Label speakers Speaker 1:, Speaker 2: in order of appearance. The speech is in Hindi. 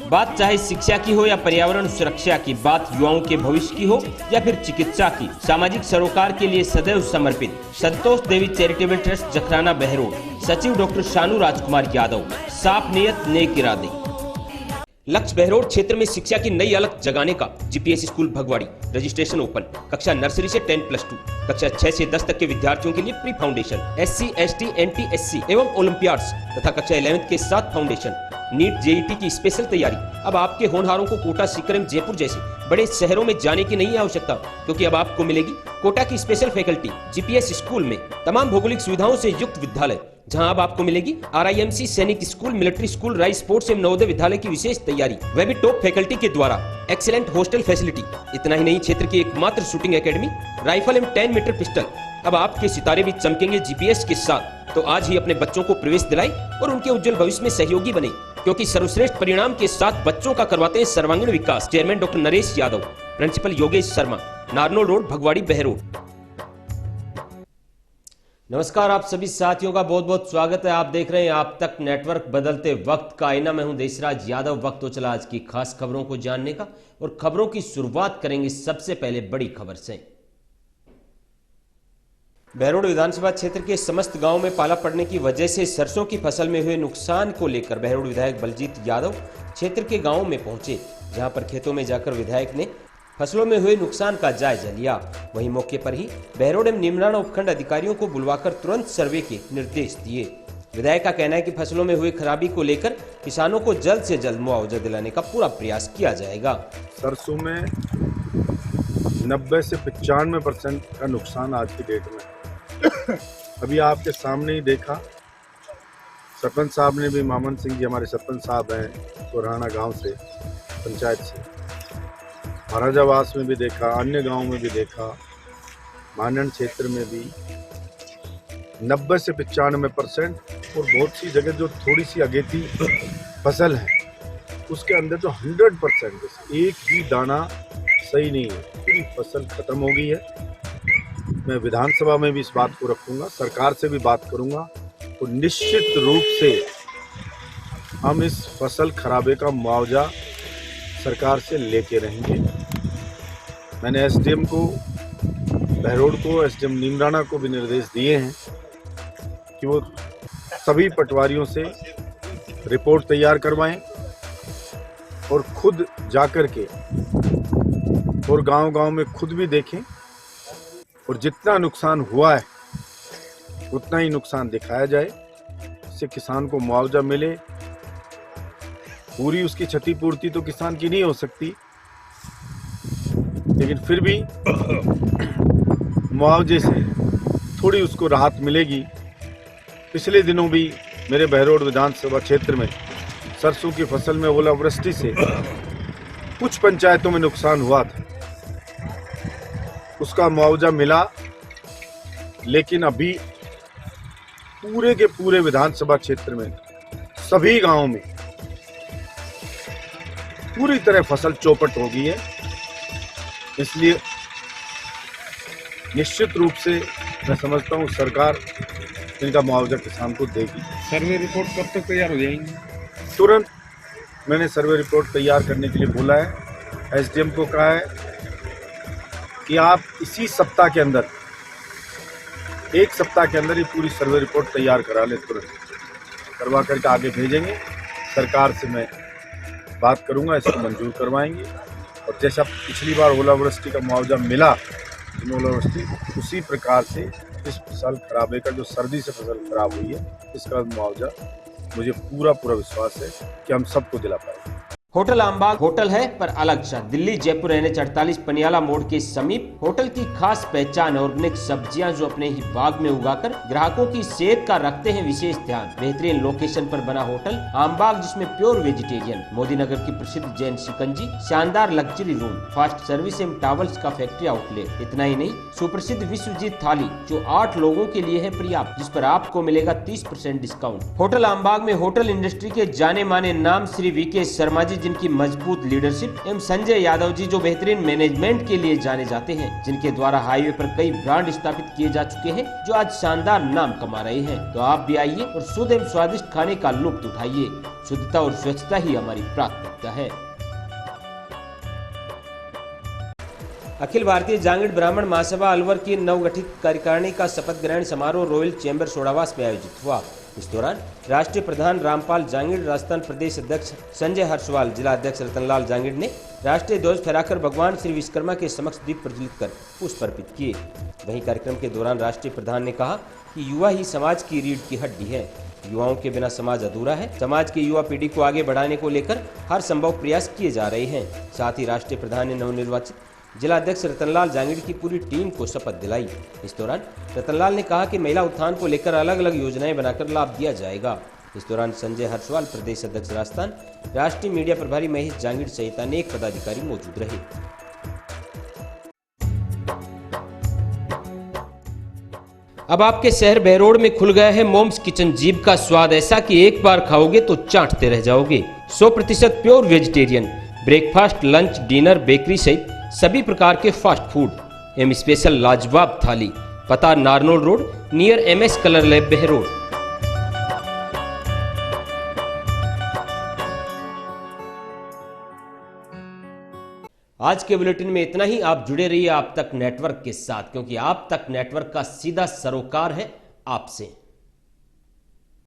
Speaker 1: बात चाहे शिक्षा की हो या पर्यावरण सुरक्षा की, बात युवाओं के भविष्य की हो या फिर चिकित्सा की, सामाजिक सरोकार के लिए सदैव समर्पित संतोष देवी चैरिटेबल ट्रस्ट जखराना बहरोड, सचिव डॉक्टर शानू राजकुमार यादव, साफ नियत नेक इरादे। लक्ष्य बहरोड क्षेत्र में शिक्षा की नई अलग जगाने का। GPS school Bhagwadi, registration open. कक्षा नर्सरी से 10+2, कक्षा 6 से 10 तक के विद्यार्थियों के लिए pre foundation, SC, ST, NT, SC एवं ओलंपियाड्स तथा कक्षा 11 के साथ फाउंडेशन। नीट JET की स्पेशल तैयारी। अब आपके होनहारों को कोटा, सीकर एवं जयपुर जैसे बड़े शहरों में जाने की नहीं आवश्यकता, क्योंकि अब आपको मिलेगी कोटा की स्पेशल फैकल्टी। जीपीएस स्कूल में तमाम भौगोलिक सुविधाओं से युक्त विद्यालय, जहां अब आपको मिलेगी RIMC सैनिक school, military school, rice sports एवं नवोदय विद्यालय की विशेष तैयारी, वह भी टॉप फैकल्टी के द्वारा। Excellent hostel facility. इतना ही नहीं, क्षेत्र की एकमात्र शूटिंग एकेडमी, राइफल एवं 10 मीटर पिस्टल। अब आपके सितारे भी चमकेंगे जीपीएस के साथ। तो आज ही अपने बच्चों को प्रवेश दिलाएं और उनके उज्जवल भविष्य में सहयोगी बने, क्योंकि सर्वश्रेष्ठ परिणाम के साथ बच्चों का करवाते हैं सर्वांगीण विकास। Chairman doctor Naresh Yadav, principal Yogesh Sharma, Narnaul road, Bhagwadi, Behror. नमस्कार, आप सभी साथियों का बहुत बहुत स्वागत है। आप देख रहे हैं आप तक नेटवर्क, बदलते वक्त का आईना। मैं हूं देशराज यादव। वक्त हो चला आज की खास खबरों को जानने का, और खबरों की शुरुआत करेंगे सबसे पहले बड़ी खबर से। बहरोड विधानसभा क्षेत्र के समस्त गांवों में पाला पड़ने की वजह से सरसों की फसल में हुए नुकसान को लेकर बहरोड विधायक बलजीत यादव क्षेत्र के गांवों में पहुंचे, जहां पर खेतों में जाकर विधायक ने फसलों में हुए नुकसान का जायजा लिया। वहीं मौके पर ही बहरोड एवं नीमराना उपखंड अधिकारियों को बुलवाकर तुरंत सर्वे के निर्देश दिए। विधायक का कहना है कि फसलों में हुई खराबी को लेकर किसानों को जल्द से जल्द मुआवजा दिलाने का पूरा प्रयास किया जाएगा।
Speaker 2: सरसों में 90 से 95% का नुकसान आज की डेट में। अभी आपके सामने ही देखा, सरपंच साहब ने भी, मामन सिंह जी हमारे सरपंच साहब हैं सोराना गांव से, पंचायत से, महाराजावास में भी देखा, अन्य गांव में भी देखा, मानन क्षेत्र में भी 90 से 95%, और बहुत सी जगह जो थोड़ी सी अगेती फसल है उसके अंदर तो 100%, एक भी दाना सही नहीं है, पूरी फसल खत्म हो गई है। मैं विधानसभा में भी इस बात को रखूंगा, सरकार से भी बात करूंगा, तो निश्चित रूप से हम इस फसल खराबे का मुआवजा सरकार से लेके रहेंगे। मैंने SDM को, बहरोड को, SDM नीमराना को भी निर्देश दिए हैं कि वो सभी पटवारियों से रिपोर्ट तैयार करवाएं और खुद जाकर के और गांव-गांव में खुद भी देखें, और जितना नुकसान हुआ है उतना ही नुकसान दिखाया जाए, इससे किसान को मुआवजा मिले। पूरी उसकी क्षतिपूर्ति तो किसान की नहीं हो सकती, लेकिन फिर भी मुआवजे से थोड़ी उसको राहत मिलेगी। पिछले दिनों भी मेरे बहरोड विधानसभा क्षेत्र में सरसों की फसल में ओलावृष्टि से कुछ पंचायतों में नुकसान हुआ था, उसका मुआवजा मिला, लेकिन अभी पूरे के पूरे विधानसभा क्षेत्र में सभी गांवों में पूरी तरह फसल चौपट हो गई है। इसलिए निश्चित रूप से मैं समझता हूं सरकार इनका मुआवजा किसान को देगी।
Speaker 3: सर्वे रिपोर्ट कब तक तैयार हो जाएंगी?
Speaker 2: तुरंत मैंने सर्वे रिपोर्ट तैयार करने के लिए बोला है, SDM को कहा है कि आप इसी सप्ताह के अंदर, एक सप्ताह के अंदर ही पूरी सर्वे रिपोर्ट तैयार करा ले, तुरंत करवा करके आगे भेजेंगे। सरकार से मैं बात करूंगा, इसको मंजूर करवाएंगे, और जैसा पिछली बार ओलावृष्टि का मुआवजा मिला, ओलावृष्टि उसी प्रकार से इस फसल खराबे का, जो सर्दी से फसल खराब हुई है, इसका मुआवजा मुझे पूरा विश्वास है कि हम सबको दिला पाएंगे।
Speaker 1: होटल आमबाग होटल है, पर अलग सा। दिल्ली जयपुर NH 48 पनियाला मोड़ के समीप। होटल की खास पहचान ऑर्गेनिक सब्जियां जो अपने ही बाग में उगाकर ग्राहकों की सेहत का रखते हैं विशेष ध्यान। बेहतरीन लोकेशन पर बना होटल आमबाग, जिसमें प्योर वेजिटेरियन, मोदी नगर की प्रसिद्ध जैन शिकंजी, शानदार लग्जरी रूम, फास्ट सर्विस एवं टावल्स का फैक्ट्री आउटलेट। इतना ही नहीं, सुप्रसिद्ध विश्वजीत थाली जो 8 लोगों के लिए है पर्याप्त, जिस पर आपको मिलेगा 30% डिस्काउंट। होटल आमबाग में होटल इंडस्ट्री के जाने माने नाम श्री VK शर्मा जी जिनकी मजबूत लीडरशिप, एवं संजय यादव जी जो बेहतरीन मैनेजमेंट के लिए जाने जाते हैं, जिनके द्वारा हाईवे पर कई ब्रांड स्थापित किए जा चुके हैं, जो आज शानदार नाम कमा रहे हैं। तो आप भी आइए और शुद्ध एवं स्वादिष्ट खाने का लुत्फ उठाइए। शुद्धता और स्वच्छता ही हमारी प्राथमिकता है। अखिल भारतीय जांगीड़ ब्राह्मण महासभा अलवर की नवगठित कार्यकारिणी का शपथ ग्रहण समारोह रॉयल चैम्बर सोडावास में आयोजित हुआ। इस दौरान राष्ट्रीय प्रधान रामपाल जांगीड़, राजस्थान प्रदेश अध्यक्ष संजय हर्षवाल, जिला अध्यक्ष रतनलाल जांगीड़ ने राष्ट्रीय ध्वज फहराकर भगवान श्री विश्वकर्मा के समक्ष दीप प्रज्वलित कर पुष्प अर्पित किए। वहीं कार्यक्रम के दौरान राष्ट्रीय प्रधान ने कहा कि युवा ही समाज की रीढ़ की हड्डी है। युवाओं के बिना समाज अधूरा है। समाज की युवा पीढ़ी को आगे बढ़ाने को लेकर हर संभव प्रयास किए जा रहे हैं। साथ ही राष्ट्रीय प्रधान ने नवनिर्वाचित जिला अध्यक्ष रतनलाल जांगीड़ की पूरी टीम को शपथ दिलाई। इस दौरान रतनलाल ने कहा कि महिला उत्थान को लेकर अलग अलग योजनाएं बनाकर लाभ दिया जाएगा। इस दौरान संजय हर्षवाल, प्रदेश अध्यक्ष राजस्थान, राष्ट्रीय मीडिया प्रभारी महेश जांगीड़ सहित अनेक पदाधिकारी मौजूद रहे। अब आपके शहर बहरोड में खुल गया है मोम्स किचन। जीभ का स्वाद ऐसा कि एक बार खाओगे तो चाटते रह जाओगे। 100% pure vegetarian, breakfast, lunch, dinner, bakery सहित सभी प्रकार के फास्ट फूड एवं स्पेशल लाजवाब थाली। पता Narnaul road, near MS colour lab, Behror. आज के बुलेटिन में इतना ही। आप जुड़े रहिए आप तक नेटवर्क के साथ, क्योंकि आप तक नेटवर्क का सीधा सरोकार है आपसे।